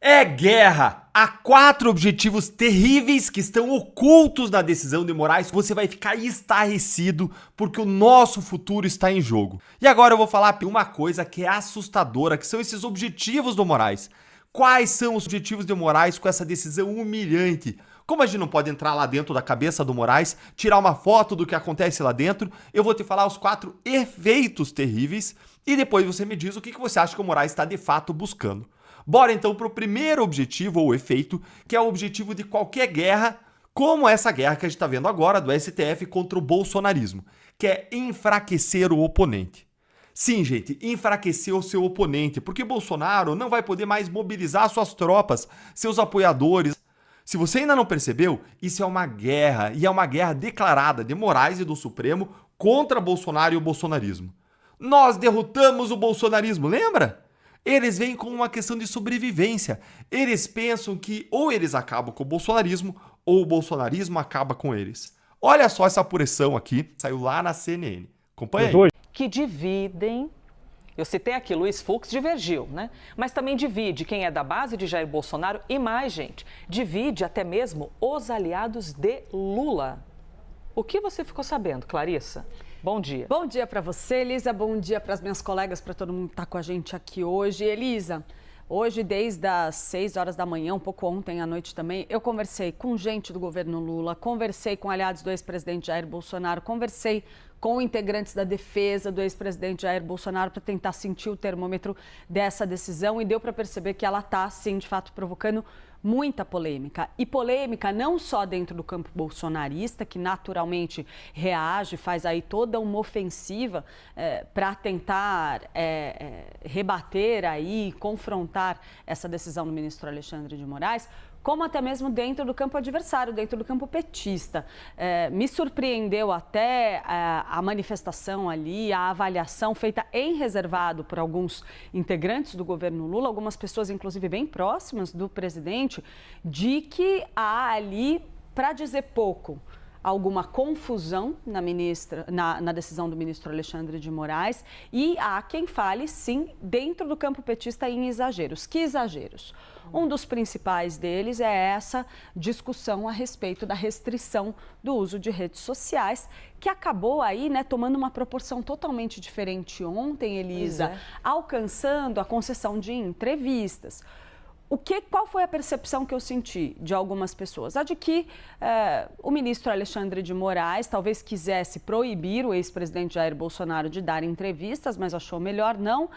É guerra! Há 4 objetivos terríveis que estão ocultos na decisão de Moraes. Você vai ficar estarrecido porque o nosso futuro está em jogo. E agora eu vou falar uma coisa que é assustadora, que são esses objetivos do Moraes. Quais são os objetivos de Moraes com essa decisão humilhante? Como a gente não pode entrar lá dentro da cabeça do Moraes, tirar uma foto do que acontece lá dentro, eu vou te falar os 4 efeitos terríveis e depois você me diz o que você acha que o Moraes está de fato buscando. Bora então para o primeiro objetivo ou efeito, que é o objetivo de qualquer guerra, como essa guerra que a gente está vendo agora do STF contra o bolsonarismo, que é enfraquecer o oponente. Sim, gente, enfraquecer o seu oponente, porque Bolsonaro não vai poder mais mobilizar suas tropas, seus apoiadores. Se você ainda não percebeu, isso é uma guerra, e é uma guerra declarada de Moraes e do Supremo contra Bolsonaro e o bolsonarismo. Nós derrotamos o bolsonarismo, lembra? Eles vêm com uma questão de sobrevivência. Eles pensam que ou eles acabam com o bolsonarismo ou o bolsonarismo acaba com eles. Olha só essa apuração aqui, saiu lá na CNN. Acompanha aí. Que dividem, eu citei aqui, Luiz Fux divergiu, né? Mas também divide quem é da base de Jair Bolsonaro e mais, gente, divide até mesmo os aliados de Lula. O que você ficou sabendo, Clarissa? Bom dia. Bom dia para você, Elisa. Bom dia para as minhas colegas, para todo mundo que está com a gente aqui hoje. Elisa, hoje desde as 6 horas da manhã, um pouco ontem à noite também, eu conversei com gente do governo Lula, conversei com aliados do ex-presidente Jair Bolsonaro, conversei com integrantes da defesa do ex-presidente Jair Bolsonaro para tentar sentir o termômetro dessa decisão e deu para perceber que ela está, sim, de fato, provocando muita polêmica. E polêmica não só dentro do campo bolsonarista, que naturalmente reage, faz aí toda uma ofensiva para tentar rebater aí, confrontar essa decisão do ministro Alexandre de Moraes, como até mesmo dentro do campo adversário, dentro do campo petista. Me surpreendeu até a manifestação ali, a avaliação feita em reservado por alguns integrantes do governo Lula, algumas pessoas inclusive bem próximas do presidente, de que há ali, para dizer pouco, alguma confusão na decisão do ministro Alexandre de Moraes e há quem fale, sim, dentro do campo petista em exageros. Que exageros? Um dos principais deles é essa discussão a respeito da restrição do uso de redes sociais, que acabou aí, né, tomando uma proporção totalmente diferente ontem, Elisa, alcançando a concessão de entrevistas. Qual foi a percepção que eu senti de algumas pessoas? A de que o ministro Alexandre de Moraes talvez quisesse proibir o ex-presidente Jair Bolsonaro de dar entrevistas, mas achou melhor não,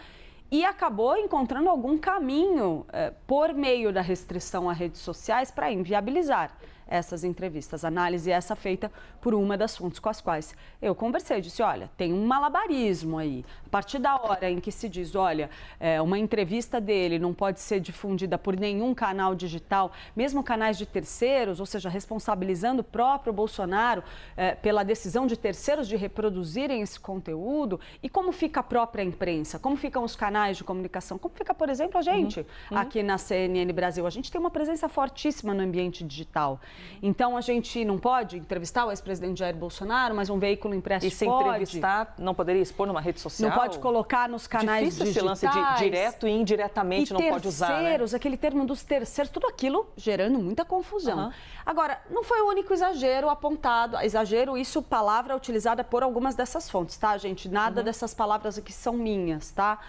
e acabou encontrando algum caminho por meio da restrição a redes sociais para inviabilizar essas entrevistas. Análise essa feita por uma das fontes com as quais eu conversei. Disse, olha, tem um malabarismo aí. A partir da hora em que se diz, olha, uma entrevista dele não pode ser difundida por nenhum canal digital, mesmo canais de terceiros, ou seja, responsabilizando o próprio Bolsonaro pela decisão de terceiros de reproduzirem esse conteúdo. E como fica a própria imprensa? Como ficam os canais de comunicação? Como fica, por exemplo, a gente aqui na CNN Brasil? A gente tem uma presença fortíssima no ambiente digital. Então, a gente não pode entrevistar o ex-presidente Jair Bolsonaro, mas um veículo impresso pode. E se pode. Entrevistar, não poderia expor numa rede social? Não pode colocar nos canais difícil digitais. Esse lance de direto e indiretamente e não pode usar, né? terceiros, aquele termo dos terceiros, tudo aquilo gerando muita confusão. Agora, não foi o único exagero apontado. Exagero, isso palavra utilizada por algumas dessas fontes, tá, gente? Nada dessas palavras aqui são minhas, tá?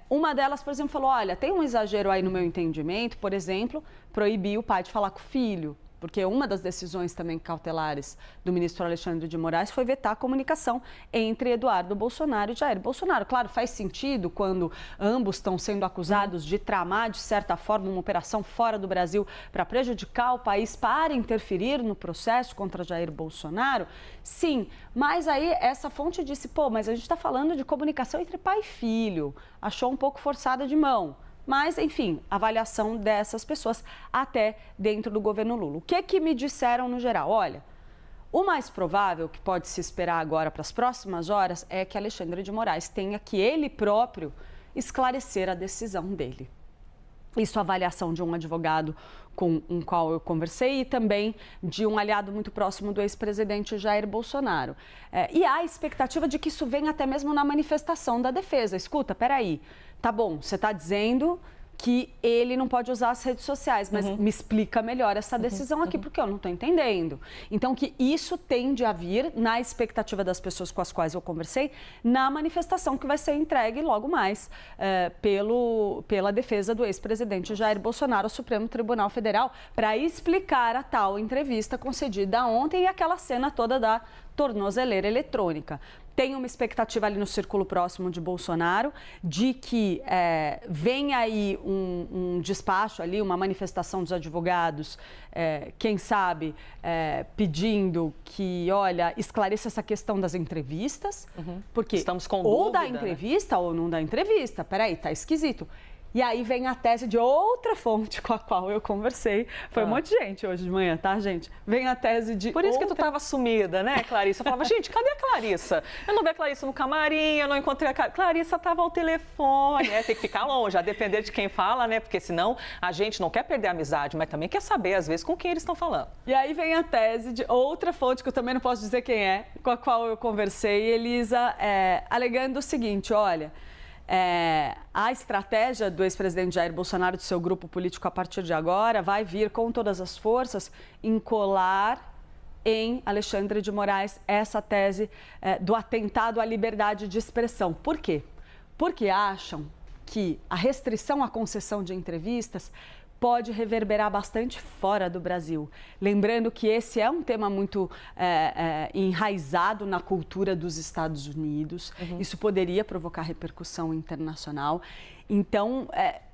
Uma delas, por exemplo, falou, olha, tem um exagero aí no meu entendimento, por exemplo, proibir o pai de falar com o filho. Porque uma das decisões também cautelares do ministro Alexandre de Moraes foi vetar a comunicação entre Eduardo Bolsonaro e Jair Bolsonaro. Claro, faz sentido quando ambos estão sendo acusados de tramar, de certa forma, uma operação fora do Brasil para prejudicar o país, para interferir no processo contra Jair Bolsonaro. Sim, mas aí essa fonte disse, pô, mas a gente está falando de comunicação entre pai e filho. Achou um pouco forçada de mão. Mas, enfim, avaliação dessas pessoas até dentro do governo Lula. O que me disseram no geral? Olha, o mais provável que pode se esperar agora para as próximas horas é que Alexandre de Moraes tenha que ele próprio esclarecer a decisão dele. Isso, a avaliação de um advogado com o qual eu conversei e também de um aliado muito próximo do ex-presidente Jair Bolsonaro. E há a expectativa de que isso venha até mesmo na manifestação da defesa. Escuta, peraí, tá bom, você está dizendo que ele não pode usar as redes sociais, mas me explica melhor essa decisão aqui, porque eu não estou entendendo. Então, que isso tende a vir, na expectativa das pessoas com as quais eu conversei, na manifestação que vai ser entregue logo mais pela defesa do ex-presidente Jair Bolsonaro ao Supremo Tribunal Federal, para explicar a tal entrevista concedida ontem e aquela cena toda da tornozeleira eletrônica. Tem uma expectativa ali no círculo próximo de Bolsonaro de que venha aí um despacho ali, uma manifestação dos advogados, quem sabe, pedindo que, olha, esclareça essa questão das entrevistas, porque estamos com ou dúvida, dá entrevista, né? Ou não dá entrevista. Peraí, tá esquisito. E aí vem a tese de outra fonte com a qual eu conversei. Foi um monte de gente hoje de manhã, tá, gente? Vem a tese de Por isso que tu tava sumida, né, Clarissa? Eu falava, gente, cadê a Clarissa? Eu não vi a Clarissa no camarim, eu não encontrei a Clarissa, tava ao telefone. Tem que ficar longe, a depender de quem fala, né? Porque senão a gente não quer perder a amizade, mas também quer saber, às vezes, com quem eles estão falando. E aí vem a tese de outra fonte, que eu também não posso dizer quem é, com a qual eu conversei, Elisa, alegando o seguinte, olha... a estratégia do ex-presidente Jair Bolsonaro e do seu grupo político a partir de agora vai vir com todas as forças em colar em Alexandre de Moraes essa tese do atentado à liberdade de expressão. Por quê? Porque acham que a restrição à concessão de entrevistas pode reverberar bastante fora do Brasil. Lembrando que esse é um tema muito enraizado na cultura dos Estados Unidos. Isso poderia provocar repercussão internacional. Então,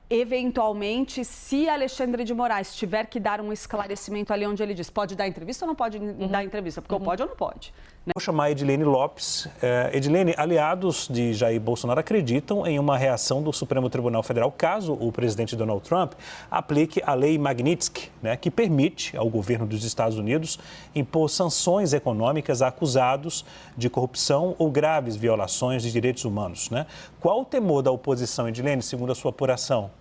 eventualmente, se Alexandre de Moraes tiver que dar um esclarecimento ali onde ele diz pode dar entrevista ou não pode dar entrevista, porque ou pode ou não pode. Né? Vou chamar a Edilene Lopes. Edilene, aliados de Jair Bolsonaro acreditam em uma reação do Supremo Tribunal Federal caso o presidente Donald Trump aplique a lei Magnitsky, né, que permite ao governo dos Estados Unidos impor sanções econômicas a acusados de corrupção ou graves violações de direitos humanos. Né? Qual o temor da oposição, Edilene, segundo a sua apuração?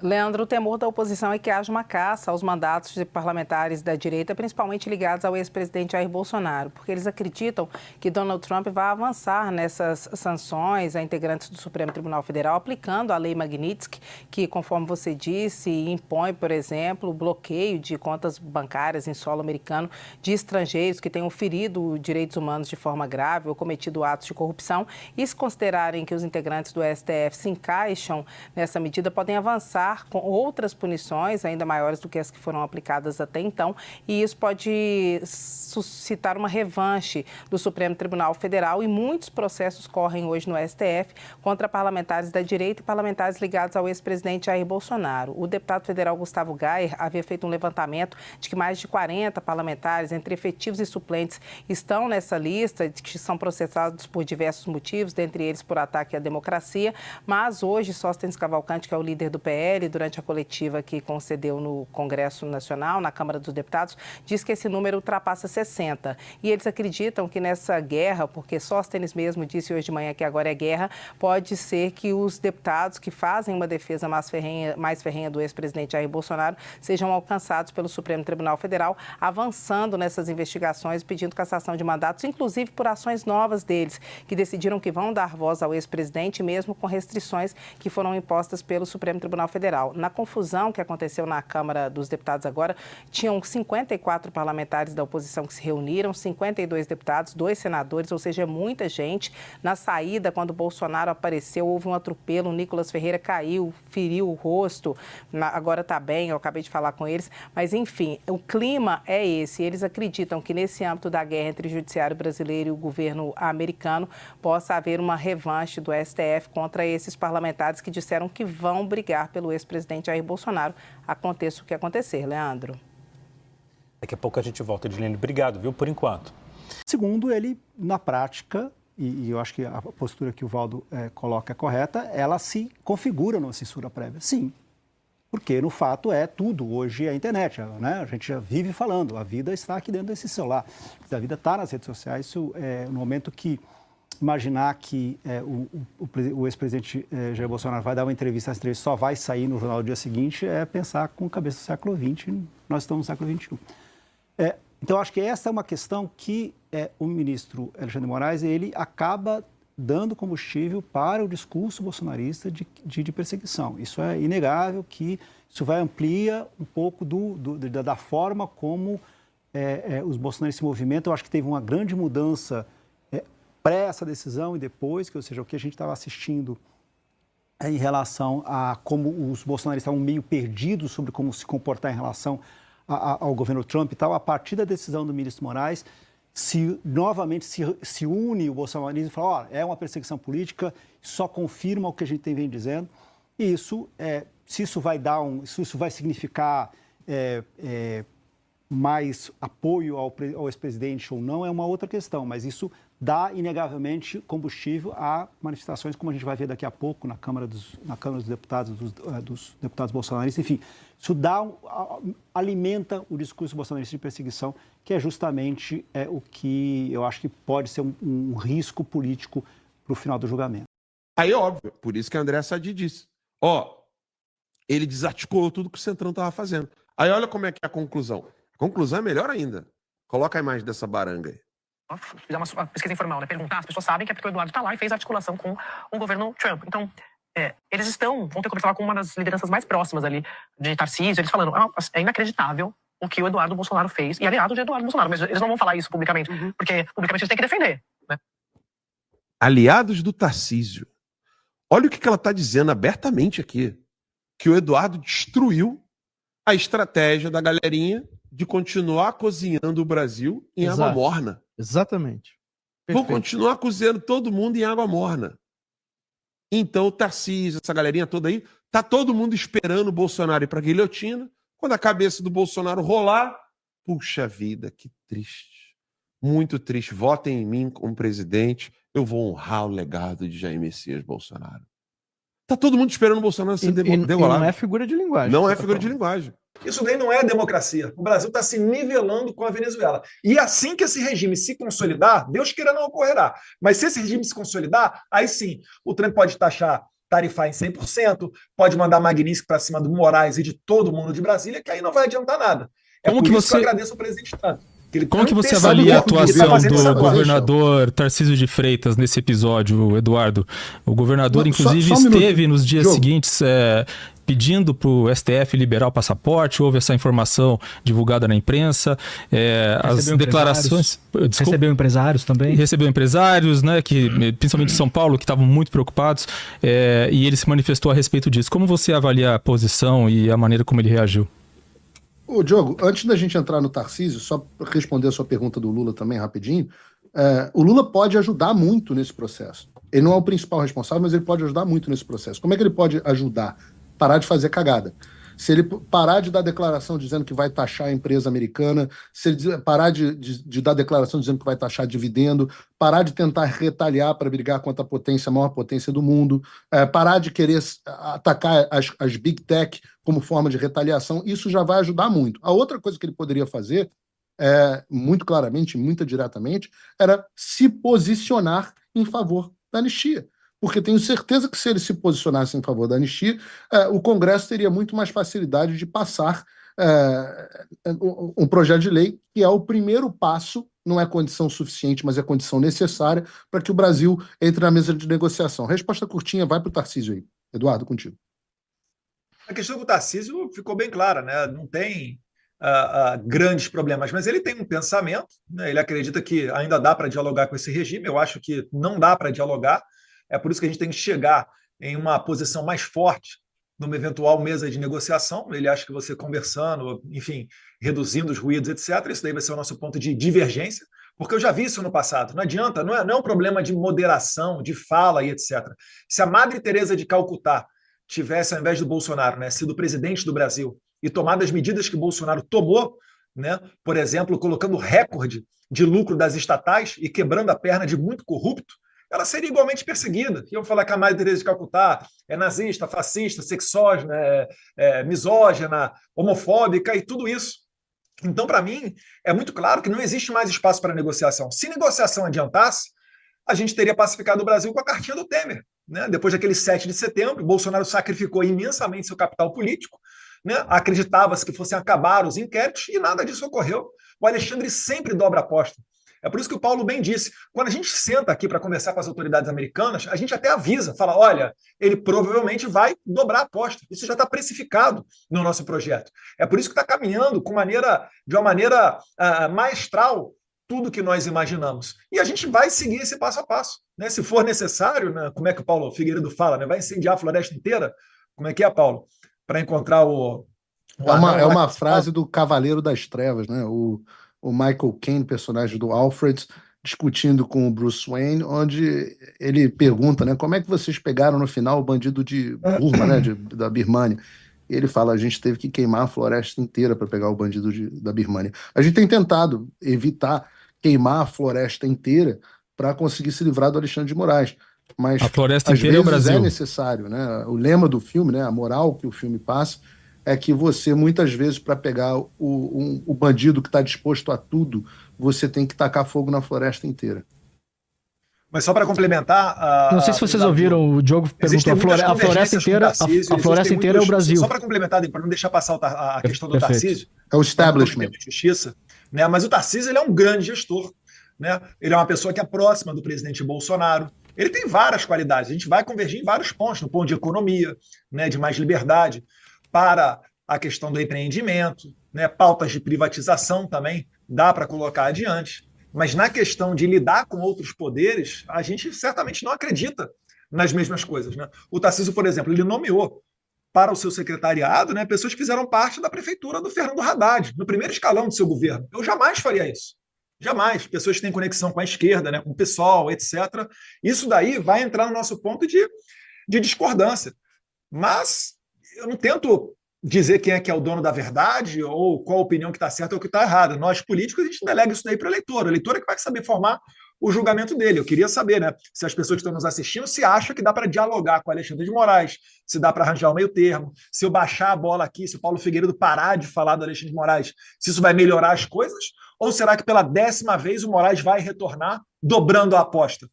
Leandro, o temor da oposição é que haja uma caça aos mandatos de parlamentares da direita, principalmente ligados ao ex-presidente Jair Bolsonaro, porque eles acreditam que Donald Trump vai avançar nessas sanções a integrantes do Supremo Tribunal Federal, aplicando a lei Magnitsky, que, conforme você disse, impõe, por exemplo, o bloqueio de contas bancárias em solo americano de estrangeiros que tenham ferido direitos humanos de forma grave ou cometido atos de corrupção. E se considerarem que os integrantes do STF se encaixam nessa medida, podem avançar com outras punições ainda maiores do que as que foram aplicadas até então, e isso pode suscitar uma revanche do Supremo Tribunal Federal, e muitos processos correm hoje no STF contra parlamentares da direita e parlamentares ligados ao ex-presidente Jair Bolsonaro. O deputado federal Gustavo Gayer havia feito um levantamento de que mais de 40 parlamentares, entre efetivos e suplentes, estão nessa lista, que são processados por diversos motivos, dentre eles por ataque à democracia, mas hoje Sóstenes Cavalcante, que é o líder do PL, durante a coletiva que concedeu no Congresso Nacional, na Câmara dos Deputados, diz que esse número ultrapassa 60. E eles acreditam que nessa guerra, porque Sóstenes mesmo disse hoje de manhã que agora é guerra, pode ser que os deputados que fazem uma defesa mais ferrenha do ex-presidente Jair Bolsonaro sejam alcançados pelo Supremo Tribunal Federal, avançando nessas investigações, pedindo cassação de mandatos, inclusive por ações novas deles, que decidiram que vão dar voz ao ex-presidente, mesmo com restrições que foram impostas pelo Supremo Tribunal Federal. Na confusão que aconteceu na Câmara dos Deputados agora, tinham 54 parlamentares da oposição que se reuniram, 52 deputados, 2 senadores, ou seja, muita gente. Na saída, quando Bolsonaro apareceu, houve um atropelo, o Nicolas Ferreira caiu, feriu o rosto, agora está bem, eu acabei de falar com eles, mas enfim, o clima é esse. Eles acreditam que nesse âmbito da guerra entre o judiciário brasileiro e o governo americano possa haver uma revanche do STF contra esses parlamentares que disseram que vão brigar pelo ex-presidente Jair Bolsonaro, aconteça o que acontecer. Leandro. Daqui a pouco a gente volta, Edilene. Obrigado, viu, por enquanto. Segundo, ele, na prática, e eu acho que a postura que o Valdo coloca é correta, ela se configura numa censura prévia. Sim, porque no fato tudo hoje é a internet, né? A gente já vive falando, a vida está aqui dentro desse celular, a vida está nas redes sociais. Isso no momento que imaginar que o ex-presidente Jair Bolsonaro vai dar uma entrevista às 3, só vai sair no jornal do dia seguinte, é pensar com a cabeça do século XX, nós estamos no século XXI. Então, acho que essa é uma questão que o ministro Alexandre de Moraes, ele acaba dando combustível para o discurso bolsonarista de perseguição. Isso é inegável, que isso vai ampliar um pouco da forma como os bolsonaristas se movimentam. Eu acho que teve uma grande mudança pré essa decisão e depois, ou seja, o que a gente estava assistindo em relação a como os bolsonaristas estavam meio perdidos sobre como se comportar em relação ao governo Trump e tal. A partir da decisão do ministro Moraes, novamente se une o bolsonarismo e fala, ó, é uma perseguição política, só confirma o que a gente vem dizendo. E isso, se isso vai significar mais apoio ao ex-presidente ou não, é uma outra questão, mas isso dá, inegavelmente, combustível a manifestações, como a gente vai ver daqui a pouco na Câmara dos Deputados, dos deputados bolsonaristas. Enfim, isso alimenta o discurso bolsonarista de perseguição, que é justamente o que eu acho que pode ser um risco político para o final do julgamento. Aí, óbvio, por isso que a André Sadi disse. Ele desarticulou tudo que o Centrão estava fazendo. Aí olha como é que é a conclusão. A conclusão é melhor ainda. Coloca a imagem dessa baranga aí. Fizer uma pesquisa informal, né? Perguntar, as pessoas sabem que é porque o Eduardo está lá e fez articulação com o governo Trump. Então, eles vão ter que conversar com uma das lideranças mais próximas ali de Tarcísio, eles falando, é inacreditável o que o Eduardo Bolsonaro fez, e aliado de Eduardo Bolsonaro, mas eles não vão falar isso publicamente, porque publicamente eles têm que defender, né? Aliados do Tarcísio. Olha o que ela está dizendo abertamente aqui, que o Eduardo destruiu a estratégia da galerinha de continuar cozinhando o Brasil em água morna. Exatamente. Vou continuar cozinhando todo mundo em água morna. Então o Tarcísio, essa galerinha toda aí, tá todo mundo esperando o Bolsonaro ir para a guilhotina. Quando a cabeça do Bolsonaro rolar, puxa vida, que triste. Muito triste. Votem em mim como presidente, eu vou honrar o legado de Jair Messias Bolsonaro. Tá todo mundo esperando o Bolsonaro ser degolado. Não é figura de linguagem. Não é figura de linguagem. Isso daí não é democracia. O Brasil está se nivelando com a Venezuela. E assim que esse regime se consolidar, Deus queira não ocorrerá, mas se esse regime se consolidar, aí sim, o Trump pode tarifar em 100%, pode mandar Magnitsky para cima do Moraes e de todo mundo de Brasília, que aí não vai adiantar nada. Como por que isso você... que eu agradeço ao presidente Trump. Como que você avalia a atuação do governador Tarcísio de Freitas nesse episódio, Eduardo? O governador, inclusive, esteve nos dias seguintes pedindo para o STF liberar o passaporte, houve essa informação divulgada na imprensa, as declarações... Recebeu empresários também? Recebeu empresários, né, que, principalmente em São Paulo, que estavam muito preocupados, e ele se manifestou a respeito disso. Como você avalia a posição e a maneira como ele reagiu? Ô, Diogo, antes da gente entrar no Tarcísio, só responder a sua pergunta do Lula também rapidinho, o Lula pode ajudar muito nesse processo. Ele não é o principal responsável, mas ele pode ajudar muito nesse processo. Como é que ele pode ajudar? Parar de fazer cagada. Se ele parar de dar declaração dizendo que vai taxar a empresa americana, se ele parar de dar declaração dizendo que vai taxar dividendo, parar de tentar retaliar para brigar contra a maior potência do mundo, parar de querer atacar as big tech como forma de retaliação, isso já vai ajudar muito. A outra coisa que ele poderia fazer, muito claramente, muito diretamente, era se posicionar em favor da anistia. Porque tenho certeza que se ele se posicionasse em favor da anistia, o Congresso teria muito mais facilidade de passar um projeto de lei, que é o primeiro passo, não é condição suficiente, mas é condição necessária para que o Brasil entre na mesa de negociação. Resposta curtinha, vai para o Tarcísio aí. Eduardo, contigo. A questão do Tarcísio ficou bem clara, né? Não tem grandes problemas, mas ele tem um pensamento, né? Ele acredita que ainda dá para dialogar com esse regime, eu acho que não dá para dialogar. É por isso que a gente tem que chegar em uma posição mais forte numa eventual mesa de negociação. Ele acha que você conversando, enfim, reduzindo os ruídos, etc., isso daí vai ser o nosso ponto de divergência, porque eu já vi isso no passado. Não adianta, não é um problema de moderação, de fala e etc. Se a Madre Teresa de Calcutá tivesse, ao invés do Bolsonaro, né, sido presidente do Brasil e tomado as medidas que o Bolsonaro tomou, né, por exemplo, colocando recorde de lucro das estatais e quebrando a perna de muito corrupto, ela seria igualmente perseguida. Iam falar que a Madre Teresa de Calcutá é nazista, fascista, sexógena, misógina, homofóbica e tudo isso. Então, para mim, é muito claro que não existe mais espaço para negociação. Se negociação adiantasse, a gente teria pacificado o Brasil com a cartinha do Temer, né? Depois daquele 7 de setembro, Bolsonaro sacrificou imensamente seu capital político, né? Acreditava-se que fossem acabar os inquéritos e nada disso ocorreu. O Alexandre sempre dobra a aposta. É por isso que o Paulo bem disse, quando a gente senta aqui para conversar com as autoridades americanas, a gente até avisa, fala, olha, ele provavelmente vai dobrar a aposta. Isso já está precificado no nosso projeto. É por isso que está caminhando de uma maneira maestral tudo que nós imaginamos. E a gente vai seguir esse passo a passo. Né? Se for necessário, né? Como é que o Paulo Figueiredo fala, né? Vai incendiar a floresta inteira? Como é que é, Paulo? Para encontrar é uma frase do Cavaleiro das Trevas, né? O Michael Caine, personagem do Alfred, discutindo com o Bruce Wayne, onde ele pergunta, né? Como é que vocês pegaram no final o bandido de Burma, né? Da Birmânia? E ele fala, a gente teve que queimar a floresta inteira para pegar o bandido da Birmânia. A gente tem tentado evitar queimar a floresta inteira para conseguir se livrar do Alexandre de Moraes. Mas a floresta às inteira vezes é o Brasil. É necessário, né? O lema do filme, né? A moral que o filme passa é que você, muitas vezes, para pegar o bandido que está disposto a tudo, você tem que tacar fogo na floresta inteira. Mas só para complementar... Não sei se vocês ouviram, o Diogo perguntou, a floresta inteira é o Brasil. Só para complementar, para não deixar passar a questão do Tarcísio. É o establishment. Justiça, né? Mas o Tarcísio ele é um grande gestor. Né? Ele é uma pessoa que é próxima do presidente Bolsonaro. Ele tem várias qualidades. A gente vai convergir em vários pontos, no ponto de economia, né? De mais liberdade, para a questão do empreendimento, né? Pautas de privatização também dá para colocar adiante. Mas na questão de lidar com outros poderes, a gente certamente não acredita nas mesmas coisas. Né? O Tarcísio, por exemplo, ele nomeou para o seu secretariado, né, pessoas que fizeram parte da prefeitura do Fernando Haddad, no primeiro escalão do seu governo. Eu jamais faria isso. Jamais. Pessoas que têm conexão com a esquerda, né, com o PSOL, etc. Isso daí vai entrar no nosso ponto de discordância. Mas eu não tento dizer quem é que é o dono da verdade ou qual a opinião que está certa ou que está errada. Nós, políticos, a gente delega isso daí para o eleitor. O eleitor é que vai saber formar o julgamento dele. Eu queria saber, né, se as pessoas que estão nos assistindo se acham que dá para dialogar com o Alexandre de Moraes, se dá para arranjar o meio termo, se eu baixar a bola aqui, se o Paulo Figueiredo parar de falar do Alexandre de Moraes, se isso vai melhorar as coisas, ou será que pela 10ª vez o Moraes vai retornar dobrando a aposta?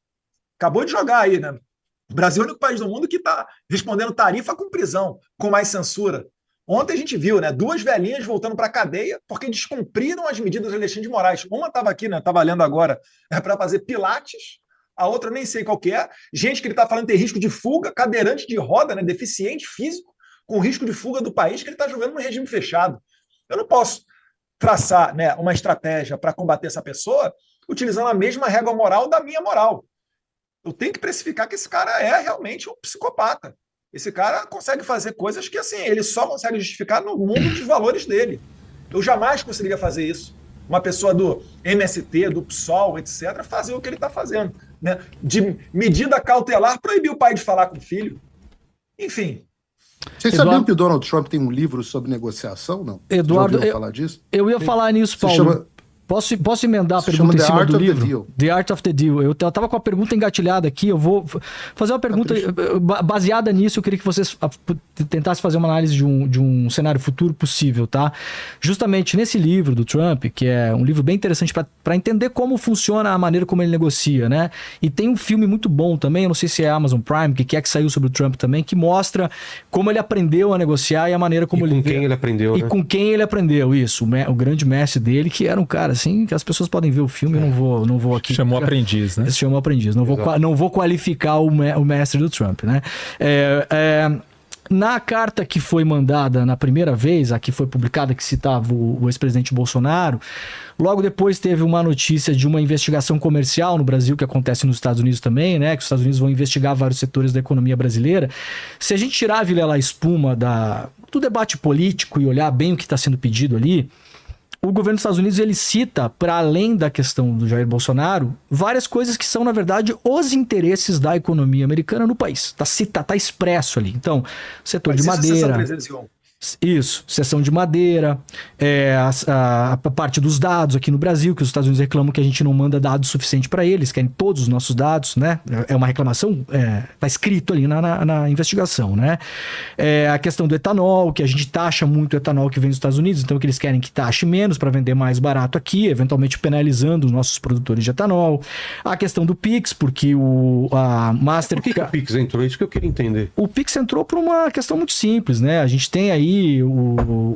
Acabou de jogar aí, né? O Brasil é o único país do mundo que está respondendo tarifa com prisão, com mais censura. Ontem a gente viu, né, 2 velhinhas voltando para a cadeia porque descumpriram as medidas do Alexandre de Moraes. Uma estava aqui, né, estava lendo agora, para fazer pilates, a outra eu nem sei qual que é. Gente que ele está falando tem risco de fuga, cadeirante de roda, né, deficiente físico, com risco de fuga do país, que ele está jogando no regime fechado. Eu não posso traçar, né, uma estratégia para combater essa pessoa utilizando a mesma régua moral da minha moral. Eu tenho que precificar que esse cara é realmente um psicopata. Esse cara consegue fazer coisas que, assim, ele só consegue justificar no mundo dos valores dele. Eu jamais conseguiria fazer isso. Uma pessoa do MST, do PSOL, etc., fazer o que ele está fazendo. Né? De medida cautelar, proibir o pai de falar com o filho. Enfim. Vocês sabiam que o Donald Trump tem um livro sobre negociação, não? Eduardo, falar disso? Eu ia falar nisso, Paulo. Posso emendar a pergunta em cima do livro? The Art of the Deal. Eu estava com a pergunta engatilhada aqui, eu vou fazer uma pergunta baseada nisso. Eu queria que vocês tentassem fazer uma análise de um cenário futuro possível, tá? Justamente nesse livro do Trump, que é um livro bem interessante para entender como funciona a maneira como ele negocia, né? E tem um filme muito bom também, eu não sei se é Amazon Prime, que saiu sobre o Trump também, que mostra como ele aprendeu a negociar e a maneira como ele... com quem ele aprendeu, né? E com quem ele aprendeu, isso. O grande mestre dele, que era um cara assim, que as pessoas podem ver o filme, eu não vou aqui... Chamou aprendiz, né? Chamou aprendiz. Não vou qualificar o mestre do Trump, né? Na carta que foi mandada na primeira vez, a que foi publicada, que citava o ex-presidente Bolsonaro, logo depois teve uma notícia de uma investigação comercial no Brasil, que acontece nos Estados Unidos também, né? Que os Estados Unidos vão investigar vários setores da economia brasileira. Se a gente tirar, Vilela, a espuma do debate político e olhar bem o que está sendo pedido ali, o governo dos Estados Unidos, ele cita, para além da questão do Jair Bolsonaro, várias coisas que são, na verdade, os interesses da economia americana no país. Tá expresso ali. Então, setor de madeira... Isso, seção de madeira, a parte dos dados aqui no Brasil, que os Estados Unidos reclamam que a gente não manda dados suficiente para eles, querem todos os nossos dados, né? É uma reclamação, tá escrito ali na investigação, né? A questão do etanol, que a gente taxa muito o etanol que vem dos Estados Unidos, então que eles querem que taxe menos para vender mais barato aqui, eventualmente penalizando os nossos produtores de etanol. A questão do Pix, porque a Mastercard... Por que o Pix entrou? Isso que eu queria entender. O Pix entrou por uma questão muito simples, né? A gente tem aí aí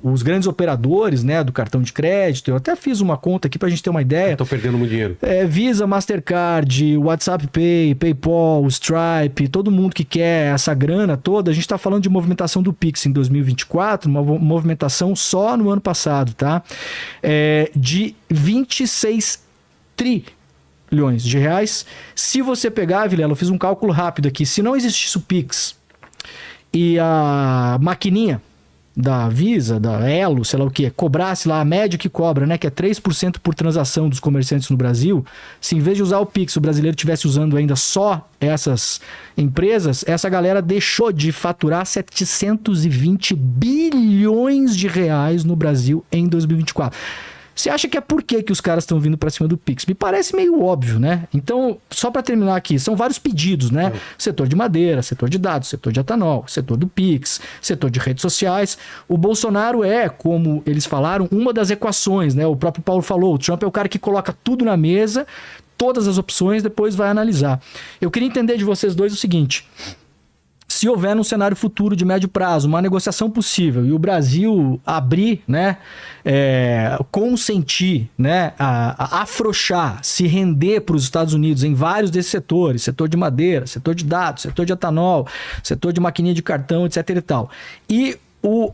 os grandes operadores, né, do cartão de crédito. Eu até fiz uma conta aqui pra gente ter uma ideia. Estão perdendo muito dinheiro. Visa, Mastercard, WhatsApp Pay, PayPal, Stripe, todo mundo que quer essa grana toda, a gente tá falando de movimentação do Pix em 2024, uma movimentação só no ano passado, tá? De 26 trilhões de reais. Se você pegar, Vilela, eu fiz um cálculo rápido aqui, se não existisse o Pix e a maquininha da Visa, da Elo, sei lá o que, cobrasse lá a média que cobra, né, que é 3% por transação dos comerciantes no Brasil, se em vez de usar o Pix, o brasileiro estivesse usando ainda só essas empresas, essa galera deixou de faturar 720 bilhões de reais no Brasil em 2024. Você acha que é por que os caras estão vindo para cima do Pix? Me parece meio óbvio, né? Então, só para terminar aqui, são vários pedidos, né? Setor de madeira, setor de dados, setor de etanol, setor do Pix, setor de redes sociais. O Bolsonaro é, como eles falaram, uma das equações, né? O próprio Paulo falou, o Trump é o cara que coloca tudo na mesa, todas as opções, depois vai analisar. Eu queria entender de vocês dois o seguinte: se houver num cenário futuro de médio prazo uma negociação possível e o Brasil abrir, né, consentir, né, a afrouxar, se render para os Estados Unidos em vários desses setores, setor de madeira, setor de dados, setor de etanol, setor de maquininha de cartão, etc e tal, e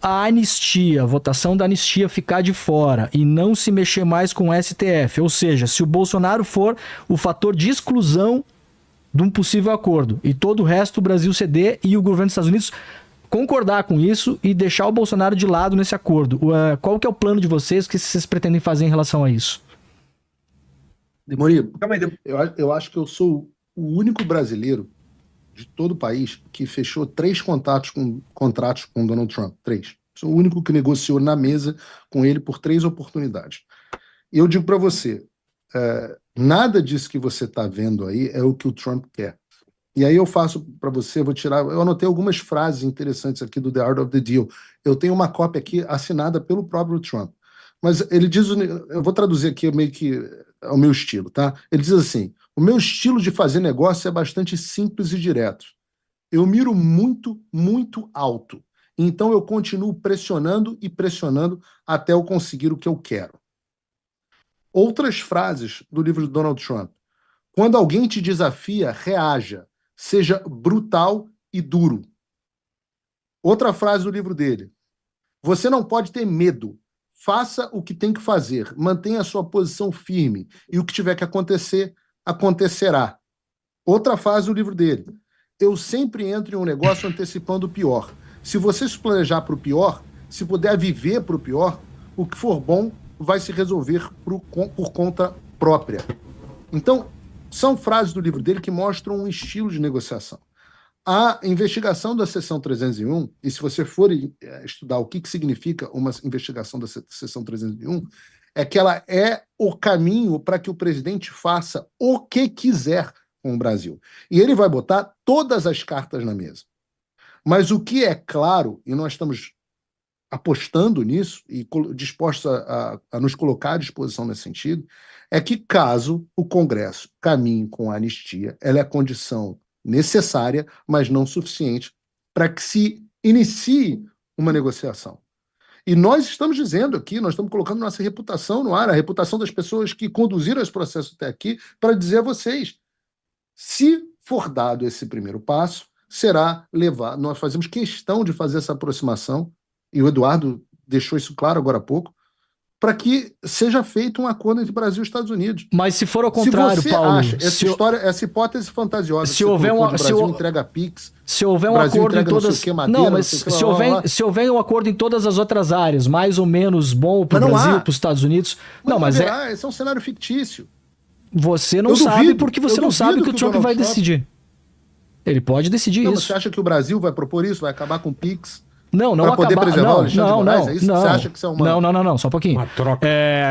a anistia, a votação da anistia ficar de fora e não se mexer mais com o STF, ou seja, se o Bolsonaro for o fator de exclusão de um possível acordo e todo o resto o Brasil ceder e o governo dos Estados Unidos concordar com isso e deixar o Bolsonaro de lado nesse acordo. Qual que é o plano de vocês? O que vocês pretendem fazer em relação a isso? Demori, eu acho que eu sou o único brasileiro de todo o país que fechou 3 contratos com Donald Trump. 3. Sou o único que negociou na mesa com ele por 3 oportunidades. E eu digo para você, nada disso que você está vendo aí é o que o Trump quer. E aí eu faço para você, eu anotei algumas frases interessantes aqui do The Art of the Deal. Eu tenho uma cópia aqui assinada pelo próprio Trump. Mas ele diz, eu vou traduzir aqui meio que ao meu estilo, tá? Ele diz assim: o meu estilo de fazer negócio é bastante simples e direto. Eu miro muito, muito alto. Então eu continuo pressionando e pressionando até eu conseguir o que eu quero. Outras frases do livro de Donald Trump. Quando alguém te desafia, reaja. Seja brutal e duro. Outra frase do livro dele. Você não pode ter medo. Faça o que tem que fazer. Mantenha a sua posição firme. E o que tiver que acontecer, acontecerá. Outra frase do livro dele. Eu sempre entro em um negócio antecipando o pior. Se você se planejar para o pior, se puder viver para o pior, o que for bom vai se resolver por conta própria. Então, são frases do livro dele que mostram um estilo de negociação. A investigação da Seção 301, e se você for estudar o que significa uma investigação da Seção 301, é que ela é o caminho para que o presidente faça o que quiser com o Brasil. E ele vai botar todas as cartas na mesa. Mas o que é claro, e nós estamos apostando nisso e dispostos a nos colocar à disposição nesse sentido, é que caso o Congresso caminhe com a anistia, ela é a condição necessária, mas não suficiente, para que se inicie uma negociação. E nós estamos dizendo aqui, nós estamos colocando nossa reputação no ar, a reputação das pessoas que conduziram esse processo até aqui, para dizer a vocês, se for dado esse primeiro passo, será levado, nós fazemos questão de fazer essa aproximação, e o Eduardo deixou isso claro agora há pouco, para que seja feito um acordo entre Brasil e Estados Unidos. Mas se for ao contrário, se você Paulo... acha essa hipótese fantasiosa, se houver um Brasil entrega Pix, se houver um Brasil acordo em entrega todas... madeira, não, mas se houver um acordo em todas as outras áreas, mais ou menos bom para o Brasil, para os Estados Unidos... esse é um cenário fictício. Você não sabe porque você não sabe o que o Trump vai decidir. Ele pode decidir isso. Mas você acha que o Brasil vai propor isso? Vai acabar com o Pix? Não para poder preservar o Alexandre de Moraes? É isso? Não, você acha que isso é uma... Não, só um pouquinho. Uma troca.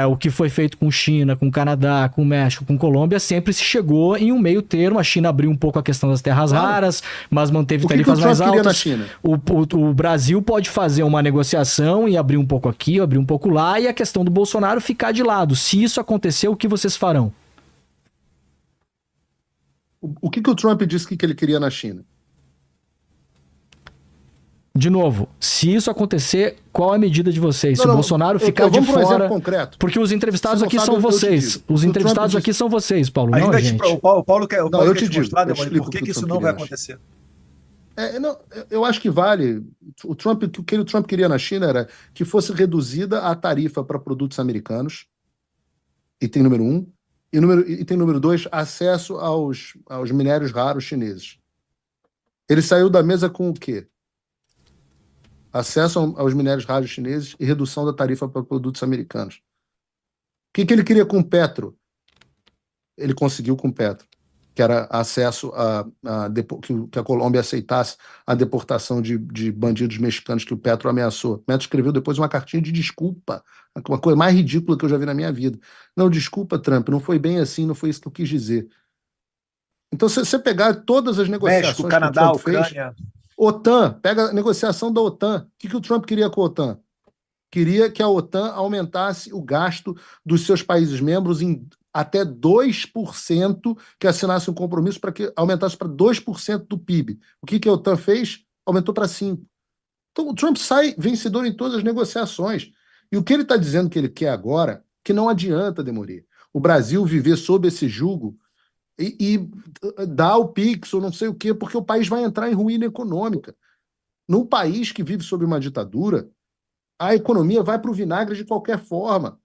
O que foi feito com China, com Canadá, com México, com Colômbia, sempre se chegou em um meio termo. A China abriu um pouco a questão das terras raras, mas manteve tarifas mais altas. Na China? O Brasil pode fazer uma negociação e abrir um pouco aqui, abrir um pouco lá, e a questão do Bolsonaro ficar de lado. Se isso acontecer, o que vocês farão? O que o Trump disse que ele queria na China? De novo, se isso acontecer, qual é a medida de vocês? Se o Bolsonaro ficar de vamos por um exemplo fora... concreto. Porque os entrevistados aqui são vocês. Os entrevistados aqui são vocês, Paulo, não a gente. O Paulo quer te mostrar, digo, Demônio, por que isso não vai acontecer. Eu acho que vale. O que o Trump queria na China era que fosse reduzida a tarifa para produtos americanos, item número 1, e item número 2, acesso aos minérios raros chineses. Ele saiu da mesa com o quê? Acesso aos minérios raros chineses e redução da tarifa para produtos americanos. O que ele queria com o Petro? Ele conseguiu com o Petro, que era acesso que a Colômbia aceitasse a deportação de bandidos mexicanos que o Petro ameaçou. O Petro escreveu depois uma cartinha de desculpa, uma coisa mais ridícula que eu já vi na minha vida. Não, desculpa, Trump, não foi bem assim, não foi isso que eu quis dizer. Então, se você pegar todas as negociações México, Canadá, que o Trump Ucrânia... OTAN, pega a negociação da OTAN. O que o Trump queria com a OTAN? Queria que a OTAN aumentasse o gasto dos seus países membros em até 2%, que assinasse um compromisso para que aumentasse para 2% do PIB. O que a OTAN fez? Aumentou para 5%. Então o Trump sai vencedor em todas as negociações. E o que ele está dizendo que ele quer agora, que não adianta, Demorir, o Brasil viver sob esse jugo e dar o PIX ou não sei o quê, porque o país vai entrar em ruína econômica. Num país que vive sob uma ditadura, a economia vai para o vinagre de qualquer forma.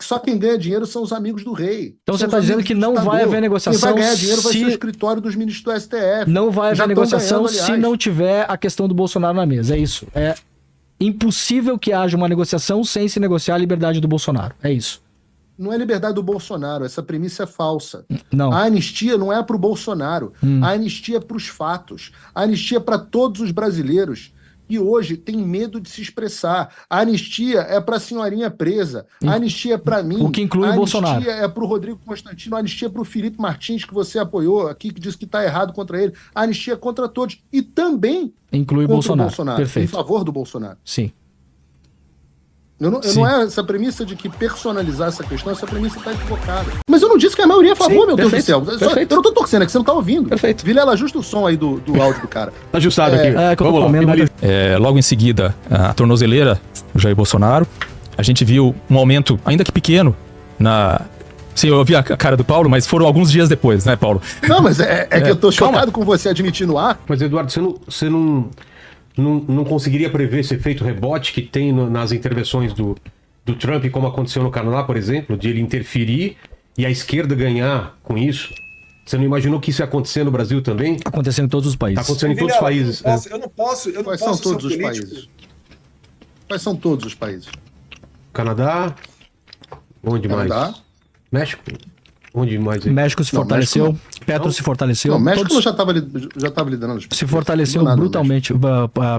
Só quem ganha dinheiro são os amigos do rei. Então você está dizendo que não vai haver negociação. Quem vai ganhar dinheiro vai ser o escritório dos ministros do STF. Não vai haver negociação se não tiver a questão do Bolsonaro na mesa. É isso. É impossível que haja uma negociação sem se negociar a liberdade do Bolsonaro. É isso. Não é liberdade do Bolsonaro, essa premissa é falsa. Não. A anistia não é para o Bolsonaro, a anistia é para os fatos, a anistia é para todos os brasileiros. E hoje tem medo de se expressar. A anistia é para a senhorinha presa, a anistia é para mim. O que inclui o Bolsonaro. A anistia é para o Rodrigo Constantino, a anistia é para o Felipe Martins, que você apoiou aqui, que disse que está errado contra ele. A anistia é contra todos. E também inclui contra o Bolsonaro. Perfeito. Em favor do Bolsonaro. Sim. Não é essa premissa de que personalizar essa questão, essa premissa está equivocada. Mas eu não disse que a maioria é a favor, meu Deus do céu. Eu não tô torcendo, é que você não tá ouvindo. Perfeito. Vilela, ajusta o som aí do áudio do cara. Tá ajustado aqui. Vamos lá. Logo em seguida, a tornozeleira, o Jair Bolsonaro, a gente viu um aumento, ainda que pequeno, Sim, eu vi a cara do Paulo, mas foram alguns dias depois, né, Paulo? Não, mas é que eu tô chocado com você admitir no ar. Mas, Eduardo, você não conseguiria prever esse efeito rebote que tem nas intervenções do Trump, como aconteceu no Canadá, por exemplo, de ele interferir e a esquerda ganhar com isso? Você não imaginou que isso ia acontecer no Brasil também? Está acontecendo em todos os países. Está acontecendo em todos os países. Eu não posso Quais são todos os países? Quais são todos os países? Canadá? Onde mais? Canadá? México? Onde mais? México se fortaleceu, Petro se fortaleceu. Não, México já estava liderando. Se fortaleceu brutalmente.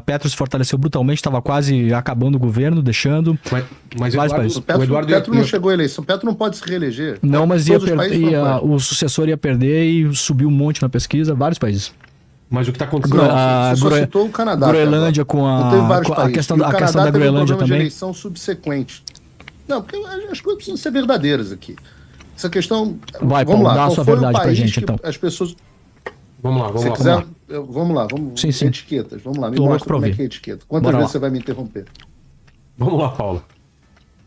Petro se fortaleceu brutalmente, estava quase acabando o governo, deixando. Mas Petro não chegou à eleição. Petro não pode se reeleger. Não, mas o sucessor ia perder e subiu um monte na pesquisa, vários países. Mas o que está acontecendo? Você só citou o Canadá. Groenlândia com a questão da Groenlândia também. De eleição subsequente. Não, porque as coisas precisam ser verdadeiras aqui. Essa questão. Vai, Paulo, dá a sua verdade pra gente, então. As pessoas. Vamos lá. Vamos. Sim. Etiquetas. Vamos lá, me mostra como é que é etiqueta. Quantas vezes você vai me interromper? Vamos lá, Paulo.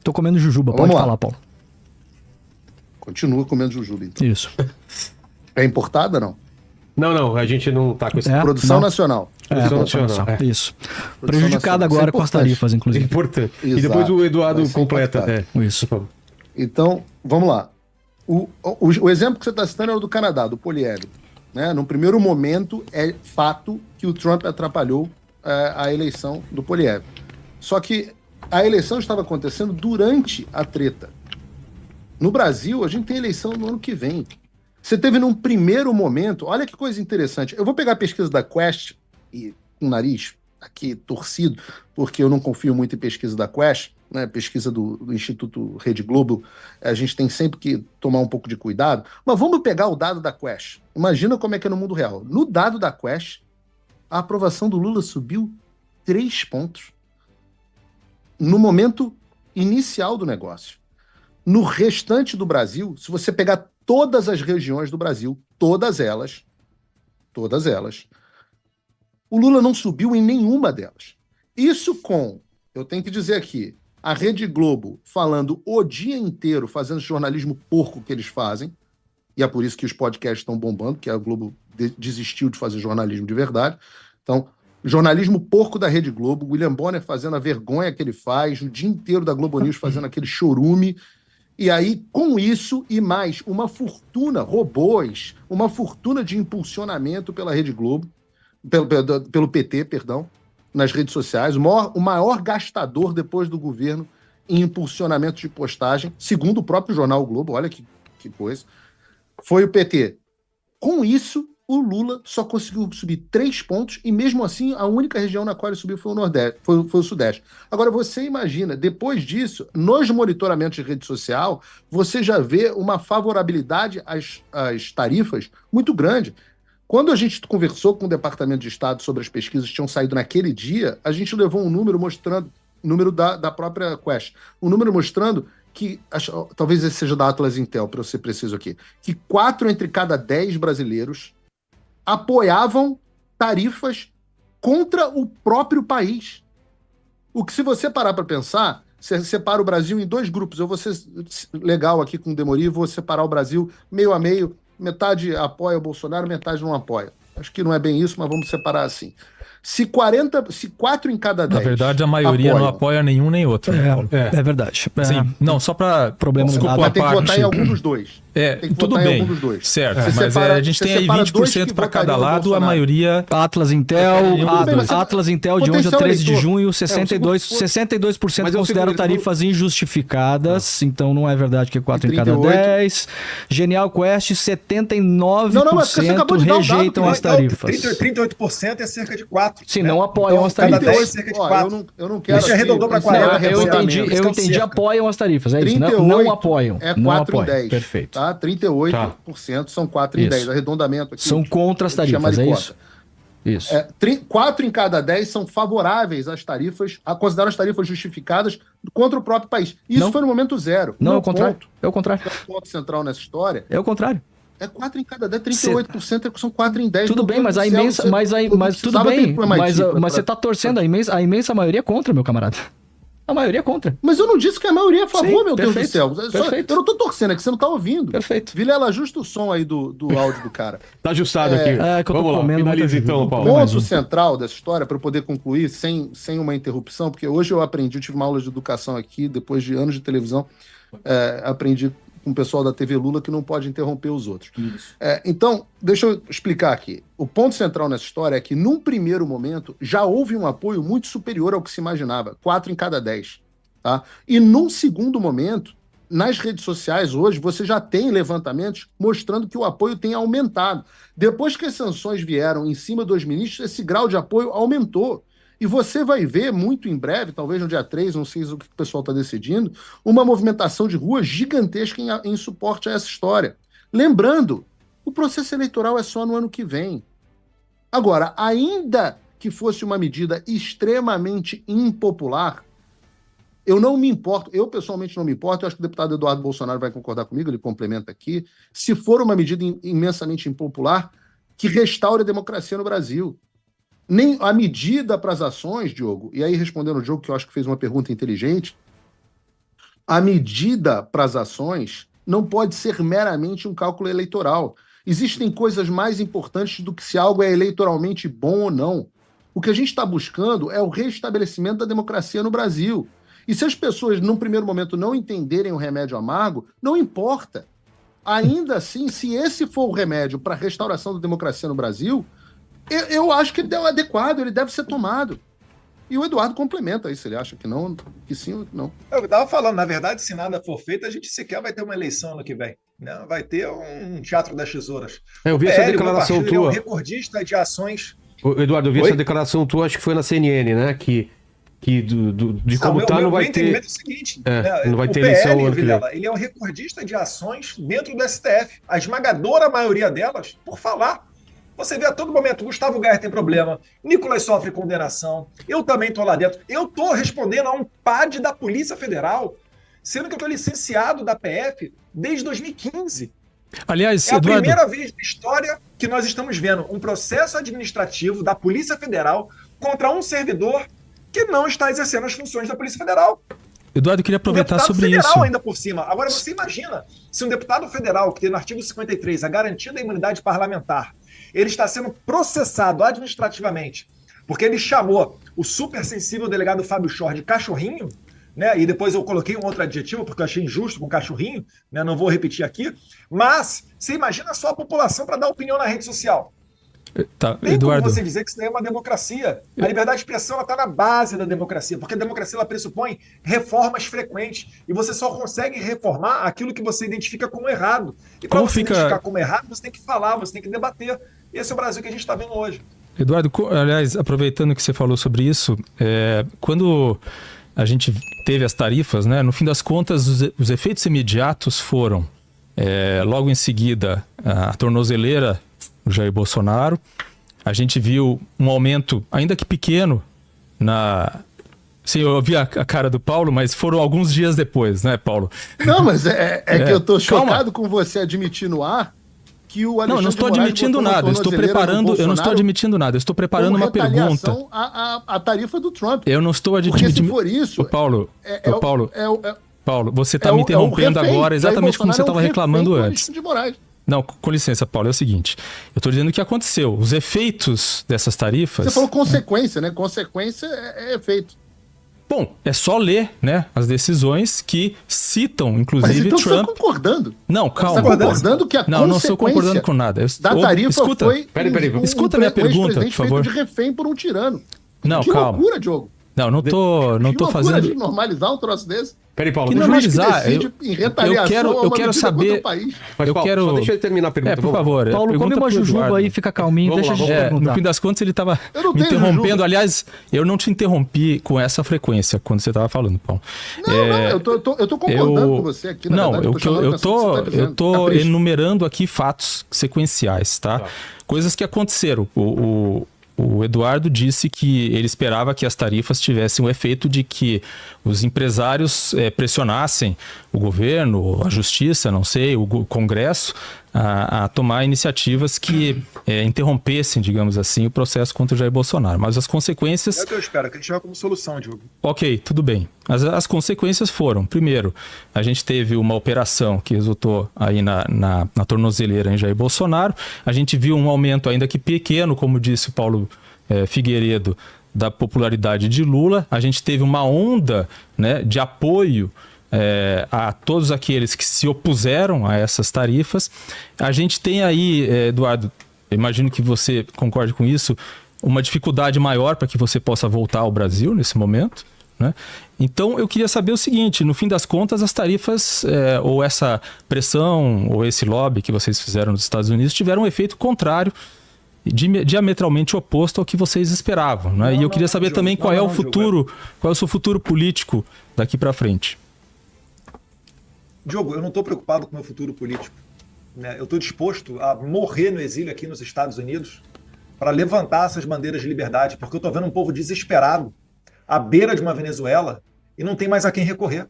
Tô comendo jujuba, pode falar, Paulo. Continua comendo jujuba, então. Isso. É importada, não? Não, a gente não tá com esse... Produção nacional. Produção nacional. Isso. Prejudicada agora com as tarifas, inclusive. Importante. Exato. E depois o Eduardo completa. Isso. Então, vamos lá. O exemplo que você está citando é o do Canadá, do poliédrico. Né? No primeiro momento, é fato que o Trump atrapalhou a eleição do poliédrico. Só que a eleição estava acontecendo durante a treta. No Brasil, a gente tem eleição no ano que vem. Você teve num primeiro momento... Olha que coisa interessante. Eu vou pegar a pesquisa da Quest, e com o nariz aqui torcido, porque eu não confio muito em pesquisa da Quest, né, pesquisa do Instituto Rede Globo, a gente tem sempre que tomar um pouco de cuidado, mas vamos pegar o dado da Quest. Imagina como é que é no mundo real. No dado da Quest, a aprovação do Lula subiu 3 pontos. No momento inicial do negócio. No restante do Brasil, se você pegar todas as regiões do Brasil, todas elas, O Lula não subiu em nenhuma delas. Isso eu tenho que dizer aqui, a Rede Globo falando o dia inteiro, fazendo esse jornalismo porco que eles fazem, e é por isso que os podcasts estão bombando, que a Globo desistiu de fazer jornalismo de verdade. Então, jornalismo porco da Rede Globo, William Bonner fazendo a vergonha que ele faz, o dia inteiro da Globo News fazendo aquele chorume. E aí, com isso e mais, uma fortuna, robôs, uma fortuna de impulsionamento pela Rede Globo, pelo PT, perdão, nas redes sociais, o maior gastador depois do governo em impulsionamento de postagem, segundo o próprio jornal o Globo, olha que coisa, foi o PT. Com isso, o Lula só conseguiu subir 3 pontos e, mesmo assim, a única região na qual ele subiu foi o Nordeste, foi o Sudeste. Agora, você imagina, depois disso, nos monitoramentos de rede social, você já vê uma favorabilidade às tarifas muito grande. Quando a gente conversou com o Departamento de Estado sobre as pesquisas que tinham saído naquele dia, a gente levou um número mostrando, número da própria Quest, um número mostrando que, talvez esse seja da Atlas Intel, para eu ser preciso aqui, que 4 entre cada 10 brasileiros apoiavam tarifas contra o próprio país. O que, se você parar para pensar, você separa o Brasil em 2 grupos. Eu vou ser legal aqui com o Demori, vou separar o Brasil meio a meio, metade apoia o Bolsonaro, metade não apoia. Acho que não é bem isso, mas vamos separar assim. Se 4 em cada 10... Na verdade, a maioria não apoia nenhum nem outro. É verdade. Assim, não, só para... Problema do mas tem que votar em algum dos dois. Tudo bem, certo. Mas a gente tem aí 20% para cada lado, a maioria... Atlas Intel de 11 a 13 de junho, 62% consideram tarifas injustificadas, então não é verdade que é 4 em cada 10. Genial Quest, 79% rejeitam as tarifas. 38% é cerca de 4. Sim, não apoiam as tarifas. Cada 10 cerca de 4. Eu não quero... Você arredondou para 40. Eu entendi, apoiam as tarifas, é isso? 38 não apoiam. É 4 em 10. Perfeito. Tá? 38% são 4 em 10. Arredondamento aqui. São contra as tarifas, é isso? Isso. 4 em cada 10 são favoráveis às tarifas, consideram as tarifas justificadas contra o próprio país. Isso foi no momento zero. Não, é o contrário. É o contrário. O ponto central nessa história... É o contrário. É 4 em cada 10, 38% são 4 em 10. Tudo bem, mas a imensa... Mas tudo bem, mas você está torcendo a imensa maioria contra, meu camarada. A maioria é contra. Mas eu não disse que a maioria é a favor, meu Deus do céu. Perfeito. Eu não tô torcendo, é que você não tá ouvindo. Perfeito. Vilela, ajusta o som aí do áudio do cara. Tá ajustado aqui. Vamos lá, finaliza então, Paulo. O ponto central dessa história, para eu poder concluir sem uma interrupção, porque hoje eu tive uma aula de educação aqui, depois de anos de televisão, aprendi com o pessoal da TV Lula que não pode interromper os outros. Então, deixa eu explicar aqui. O ponto central nessa história é que, num primeiro momento, já houve um apoio muito superior ao que se imaginava, 4 em cada 10. Tá? E num segundo momento, nas redes sociais hoje, você já tem levantamentos mostrando que o apoio tem aumentado. Depois que as sanções vieram em cima dos ministros, esse grau de apoio aumentou. E você vai ver muito em breve, talvez no dia 3, não sei o que o pessoal está decidindo, uma movimentação de rua gigantesca em suporte a essa história. Lembrando, o processo eleitoral é só no ano que vem. Agora, ainda que fosse uma medida extremamente impopular, eu não me importo, eu pessoalmente não me importo, eu acho que o deputado Eduardo Bolsonaro vai concordar comigo, ele complementa aqui, se for uma medida imensamente impopular, que restaure a democracia no Brasil. Nem a medida para as ações, Diogo, e aí respondendo o Diogo, que eu acho que fez uma pergunta inteligente, a medida para as ações não pode ser meramente um cálculo eleitoral. Existem coisas mais importantes do que se algo é eleitoralmente bom ou não. O que a gente está buscando é o restabelecimento da democracia no Brasil. E se as pessoas, num primeiro momento, não entenderem o remédio amargo, não importa. Ainda assim, se esse for o remédio para a restauração da democracia no Brasil, eu acho que ele é adequado, ele deve ser tomado. E o Eduardo complementa isso, ele acha que não, que sim ou que não. Eu estava falando, na verdade, se nada for feito, a gente sequer vai ter uma eleição ano que vem. Né? Vai ter um teatro das tesouras. Eu vi essa declaração tua. É um recordista de ações. Eduardo, eu vi essa declaração tua, acho que foi na CNN, né? Que de como está não vai ter. É o seguinte, não vai ter PL, eleição ano que vem. Ele é um recordista de ações dentro do STF. A esmagadora maioria delas, por falar. Você vê a todo momento, Gustavo Gaia tem problema, Nicolas sofre condenação, eu também estou lá dentro. Eu estou respondendo a um PAD da Polícia Federal, sendo que eu estou licenciado da PF desde 2015. Aliás, é a Eduardo... primeira vez na história que nós estamos vendo um processo administrativo da Polícia Federal contra um servidor que não está exercendo as funções da Polícia Federal. Eduardo, eu queria aproveitar sobre federal isso. Ainda por cima. Agora, você imagina se um deputado federal, que tem no artigo 53 a garantia da imunidade parlamentar, ele está sendo processado administrativamente porque ele chamou o super sensível delegado Fábio Schor de cachorrinho, né? E depois eu coloquei um outro adjetivo, porque eu achei injusto com cachorrinho, né? Não vou repetir aqui. Mas você imagina só a população para dar opinião na rede social. Tá, Tem Eduardo. como você dizer que isso daí é uma democracia. A liberdade de expressão está na base da democracia, porque a democracia ela pressupõe reformas frequentes. E você só consegue reformar aquilo que você identifica como errado. E para você identificar como errado, você tem que falar, você tem que debater. Esse é o Brasil que a gente está vendo hoje. Eduardo, aliás, aproveitando que você falou sobre isso, quando a gente teve as tarifas, né, no fim das contas, os efeitos imediatos foram, logo em seguida, a tornozeleira do Jair Bolsonaro. A gente viu um aumento, ainda que pequeno, Sim, eu vi a cara do Paulo, mas foram alguns dias depois, né, Paulo? Não, mas que eu tô chocado com você admitir no ar que o Alexandre Não, eu não estou admitindo nada, eu não estou admitindo nada, eu estou preparando uma pergunta. A tarifa do Trump. Eu não estou admitindo. Porque se for isso... Paulo, você está me interrompendo agora exatamente como você estava reclamando antes. Não, com licença, Paulo, é o seguinte. Eu estou dizendo o que aconteceu. Os efeitos dessas tarifas... Você falou consequência, né? Consequência é efeito. Bom, é só ler, né, as decisões que citam, inclusive, mas então Trump. Você está concordando? Não, calma. Você está concordando que a consequência... Não estou concordando com nada. Da tarifa escuta, foi... Escuta a minha pergunta, por favor. Feito de refém por um tirano. Não, que calma. Loucura, Diogo. Não tô fazendo... de normalizar um troço desse. Peraí, Paulo. Que normalizar? Em retaliação eu quero saber... Mas, Paulo, só deixa ele terminar a pergunta. Por favor. Paulo, come uma jujuba aí, fica calminho, deixa a gente perguntar. No fim das contas, ele estava me interrompendo. Jujuba. Aliás, eu não te interrompi com essa frequência quando você estava falando, Paulo. Eu tô concordando com você aqui, na verdade. Eu tô enumerando aqui fatos sequenciais, tá? Coisas que aconteceram. O Eduardo disse que ele esperava que as tarifas tivessem o efeito de que os empresários pressionassem o governo, a justiça, não sei, o Congresso, a tomar iniciativas que interrompessem, digamos assim, o processo contra o Jair Bolsonaro. Mas as consequências... É o que eu espero, que a gente vá como solução, Diogo. Ok, tudo bem. As consequências foram, primeiro, a gente teve uma operação que resultou aí na tornozeleira em Jair Bolsonaro. A gente viu um aumento, ainda que pequeno, como disse o Paulo Figueiredo, da popularidade de Lula. A gente teve uma onda, né, de apoio a todos aqueles que se opuseram a essas tarifas. A gente tem aí, Eduardo, imagino que você concorde com isso, uma dificuldade maior para que você possa voltar ao Brasil nesse momento, né? Então eu queria saber o seguinte, no fim das contas as tarifas ou essa pressão ou esse lobby que vocês fizeram nos Estados Unidos tiveram um efeito contrário, diametralmente oposto ao que vocês esperavam, né? E eu queria saber também qual é o futuro, qual é o seu futuro político daqui para frente. Diogo, eu não estou preocupado com o meu futuro político, né? Eu estou disposto a morrer no exílio aqui nos Estados Unidos para levantar essas bandeiras de liberdade, porque eu estou vendo um povo desesperado à beira de uma Venezuela e não tem mais a quem recorrer.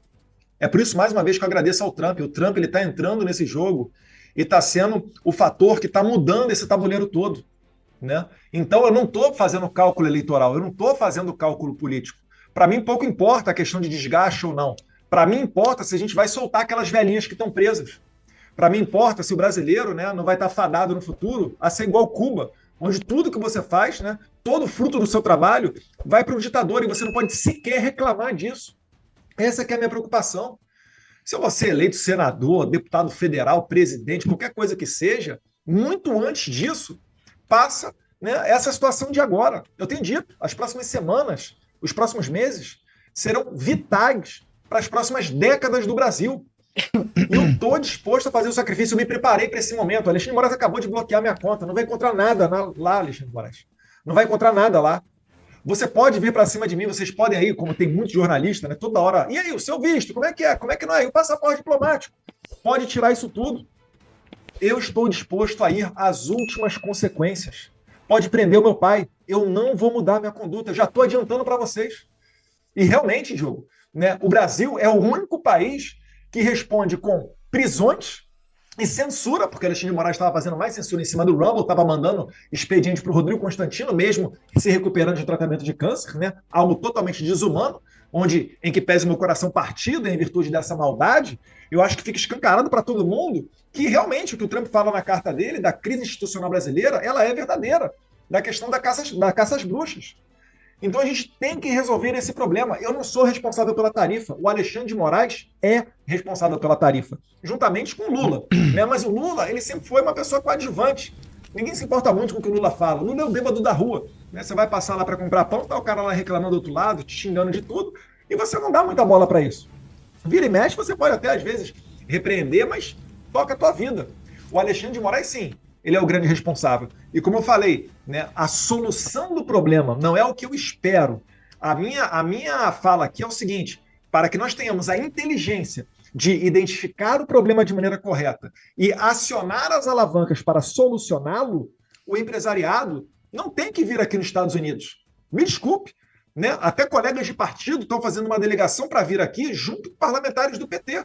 É por isso, mais uma vez, que eu agradeço ao Trump. O Trump está entrando nesse jogo e está sendo o fator que está mudando esse tabuleiro todo, né? Então eu não estou fazendo cálculo eleitoral, eu não estou fazendo cálculo político. Para mim pouco importa a questão de desgaste ou não. Para mim importa se a gente vai soltar aquelas velhinhas que estão presas. Para mim importa se o brasileiro, né, não vai estar fadado no futuro a ser igual Cuba, onde tudo que você faz, né, todo fruto do seu trabalho vai para o ditador e você não pode sequer reclamar disso. Essa que é a minha preocupação. Se eu vou ser eleito senador, deputado federal, presidente, qualquer coisa que seja, muito antes disso, passa, né, essa situação de agora. Eu tenho dito, as próximas semanas, os próximos meses serão vitais para as próximas décadas do Brasil. E eu estou disposto a fazer o sacrifício, eu me preparei para esse momento. O Alexandre de Moraes acabou de bloquear minha conta, não vai encontrar nada lá, Alexandre de Moraes. Não vai encontrar nada lá. Você pode vir para cima de mim, vocês podem aí, como tem muitos jornalistas, né, toda hora. E aí, o seu visto, como é que é? Como é que não é? E o passaporte diplomático? Pode tirar isso tudo. Eu estou disposto a ir às últimas consequências. Pode prender o meu pai. Eu não vou mudar minha conduta. Eu já estou adiantando para vocês. E realmente, Diogo, né, o Brasil é o único país que responde com prisões e censura, porque Alexandre de Moraes estava fazendo mais censura em cima do Rumble, estava mandando expediente para o Rodrigo Constantino mesmo, se recuperando de tratamento de câncer, né? Algo totalmente desumano, em que pese meu coração partido em virtude dessa maldade, eu acho que fica escancarado para todo mundo que realmente o que o Trump fala na carta dele, da crise institucional brasileira, ela é verdadeira, da questão da caça às bruxas. Então a gente tem que resolver esse problema. Eu não sou responsável pela tarifa. O Alexandre de Moraes é responsável pela tarifa, juntamente com o Lula. Né? Mas o Lula, ele sempre foi uma pessoa coadjuvante. Ninguém se importa muito com o que o Lula fala. O Lula é o bêbado da rua. Né? Você vai passar lá para comprar pão, tá o cara lá reclamando do outro lado, te xingando de tudo, e você não dá muita bola para isso. Vira e mexe, você pode até, às vezes, repreender, mas toca a tua vida. O Alexandre de Moraes, sim, ele é o grande responsável. E como eu falei, né, a solução do problema não é o que eu espero. A minha fala aqui é o seguinte: para que nós tenhamos a inteligência de identificar o problema de maneira correta e acionar as alavancas para solucioná-lo, o empresariado não tem que vir aqui nos Estados Unidos. Me desculpe, né? Até colegas de partido estão fazendo uma delegação para vir aqui junto com parlamentares do PT.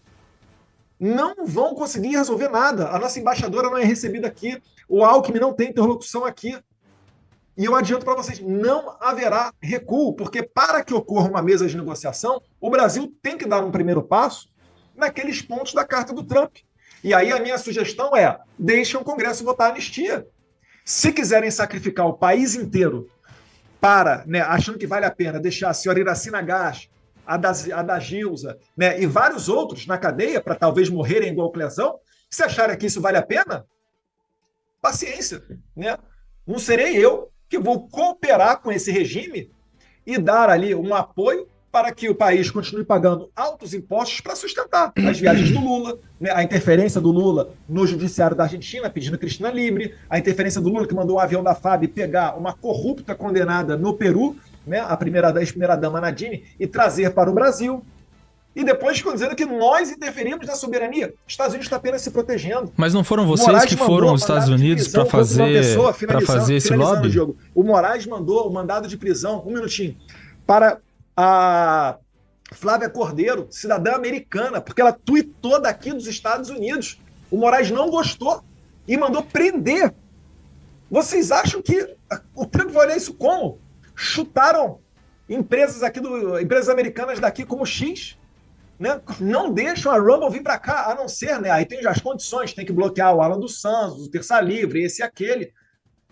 Não vão conseguir resolver nada. A nossa embaixadora não é recebida aqui. O Alckmin não tem interlocução aqui. E eu adianto para vocês, não haverá recuo, porque para que ocorra uma mesa de negociação, o Brasil tem que dar um primeiro passo naqueles pontos da carta do Trump. E aí a minha sugestão é, deixem o Congresso votar a anistia. Se quiserem sacrificar o país inteiro para, né, achando que vale a pena deixar a senhora Iracina Gás, a da Gilza, né, e vários outros na cadeia para talvez morrerem igual Clezão, se acharem que isso vale a pena, paciência. Né? Não serei eu que vou cooperar com esse regime e dar ali um apoio para que o país continue pagando altos impostos para sustentar as viagens do Lula, né, a interferência do Lula no judiciário da Argentina, pedindo Cristina livre, a interferência do Lula que mandou um avião da FAB pegar uma corrupta condenada no Peru, né, a ex-primeira-dama Nadine, e trazer para o Brasil. E depois ficam dizendo que nós interferimos na soberania. Os Estados Unidos está apenas se protegendo. Mas não foram vocês que foram aos Estados Unidos para fazer esse lobby? Diogo, o Moraes mandou o mandado de prisão, um minutinho, para a Flávia Cordeiro, cidadã americana, porque ela tuitou daqui dos Estados Unidos. O Moraes não gostou e mandou prender. Vocês acham que o Trump vai olhar isso como? Chutaram empresas americanas daqui como X, né? Não deixam a Rumble vir para cá, a não ser, né? Aí tem já as condições, tem que bloquear o Alan dos Santos, o Terça Livre, esse e aquele.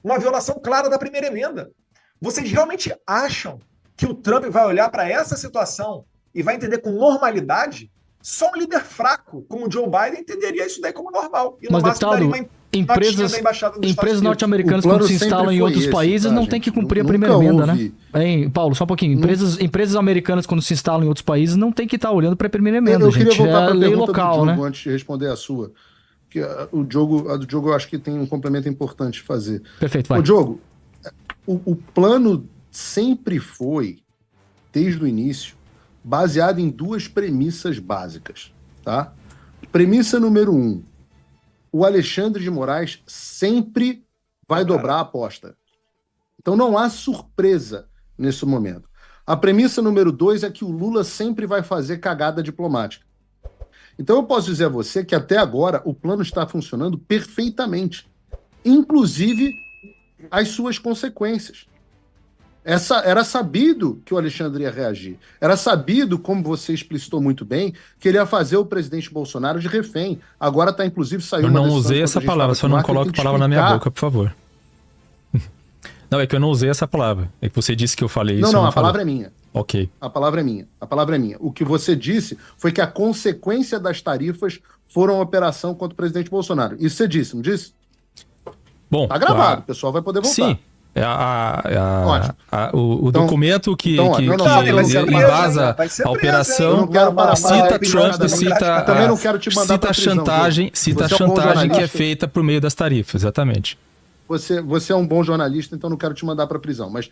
Uma violação clara da primeira emenda. Vocês realmente acham que o Trump vai olhar para essa situação e vai entender com normalidade? Só um líder fraco, como o Joe Biden, entenderia isso daí como normal. E no máximo daria uma empresas norte-americanas, quando se instalam em outros países, não tem que cumprir a primeira emenda, né? Hein, Paulo, só um pouquinho. Empresas americanas, quando se instalam em outros países, não tem que estar olhando para a primeira emenda, eu queria voltar para a lei pergunta local, do Diogo, né? antes de responder a sua. Que a do Diogo eu acho que tem um complemento importante de fazer. Perfeito, vai. Ô, Diogo, o plano sempre foi, desde o início, baseado em duas premissas básicas, tá? Premissa número 1, o Alexandre de Moraes sempre vai dobrar a aposta. Então não há surpresa nesse momento. A premissa número 2 é que o Lula sempre vai fazer cagada diplomática. Então eu posso dizer a você que até agora o plano está funcionando perfeitamente, inclusive as suas consequências. Era sabido que o Alexandre ia reagir. Era sabido, como você explicitou muito bem, que ele ia fazer o presidente Bolsonaro de refém. Agora está, inclusive, saindo uma decisão... Eu não usei essa palavra, só não coloque a palavra na minha boca, por favor. Não, é que eu não usei essa palavra. É que você disse que eu falei isso. Não, a palavra é minha. Ok. A palavra é minha. O que você disse foi que a consequência das tarifas foram a operação contra o presidente Bolsonaro. Isso você disse, não disse? Bom, tá gravado, o pessoal vai poder voltar. Sim. O documento que embasa a operação cita Trump, cita a chantagem que é feita por meio das tarifas, exatamente. Você é um bom jornalista, então não quero te mandar para prisão. Mas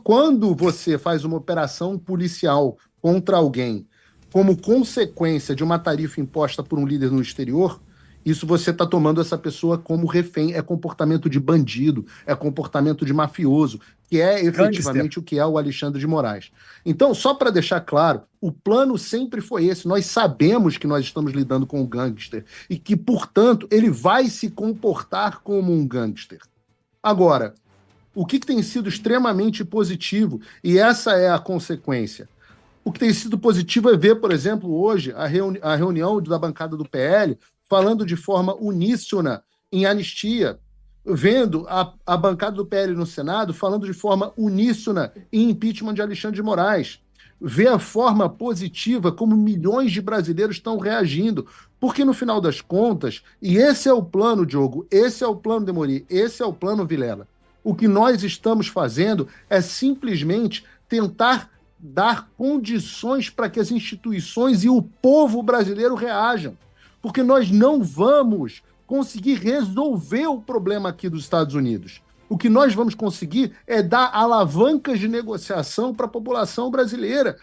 quando você faz uma operação policial contra alguém como consequência de uma tarifa imposta por um líder no exterior, Isso você está tomando essa pessoa como refém, é comportamento de bandido, é comportamento de mafioso, que é efetivamente o que é o Alexandre de Moraes. Então, só para deixar claro, o plano sempre foi esse. Nós sabemos que nós estamos lidando com um gangster e que, portanto, ele vai se comportar como um gangster. Agora, o que tem sido extremamente positivo, e essa é a consequência, o que tem sido positivo é ver, por exemplo, hoje, a reunião da bancada do PL falando de forma uníssona em anistia, vendo a bancada do PL no Senado falando de forma uníssona em impeachment de Alexandre de Moraes. Ver a forma positiva como milhões de brasileiros estão reagindo. Porque, no final das contas, e esse é o plano, Diogo, esse é o plano Demori, esse é o plano Vilela. O que nós estamos fazendo é simplesmente tentar dar condições para que as instituições e o povo brasileiro reajam. Porque nós não vamos conseguir resolver o problema aqui dos Estados Unidos. O que nós vamos conseguir é dar alavancas de negociação para a população brasileira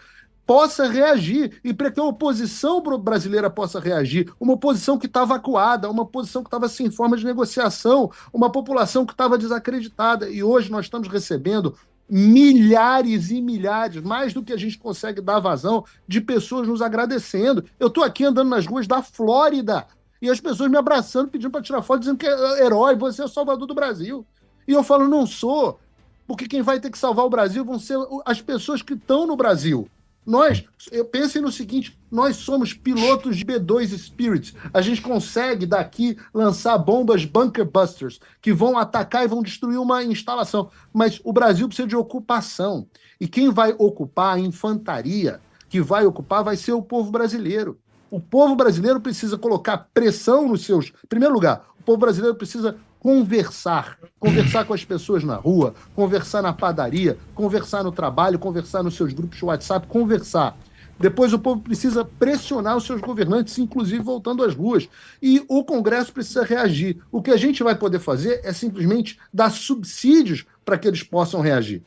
possa reagir e para que a oposição brasileira possa reagir, uma oposição que estava acuada, uma oposição que estava sem forma de negociação, uma população que estava desacreditada. E hoje nós estamos recebendo milhares e milhares, mais do que a gente consegue dar vazão, de pessoas nos agradecendo. Eu estou aqui andando nas ruas da Flórida e as pessoas me abraçando, pedindo para tirar foto, dizendo que é herói, você é o salvador do Brasil. E eu falo, não sou, porque quem vai ter que salvar o Brasil vão ser as pessoas que estão no Brasil. Pensem no seguinte, nós somos pilotos de B-2 Spirit. A gente consegue daqui lançar bombas Bunker Busters que vão atacar e vão destruir uma instalação. Mas o Brasil precisa de ocupação. E quem vai ocupar a infantaria, que vai ocupar, vai ser o povo brasileiro. O povo brasileiro precisa colocar pressão nos seus... Em primeiro lugar, o povo brasileiro precisa conversar com as pessoas na rua, conversar na padaria, conversar no trabalho, conversar nos seus grupos de WhatsApp, conversar. Depois o povo precisa pressionar os seus governantes, inclusive voltando às ruas. E o Congresso precisa reagir. O que a gente vai poder fazer é simplesmente dar subsídios para que eles possam reagir.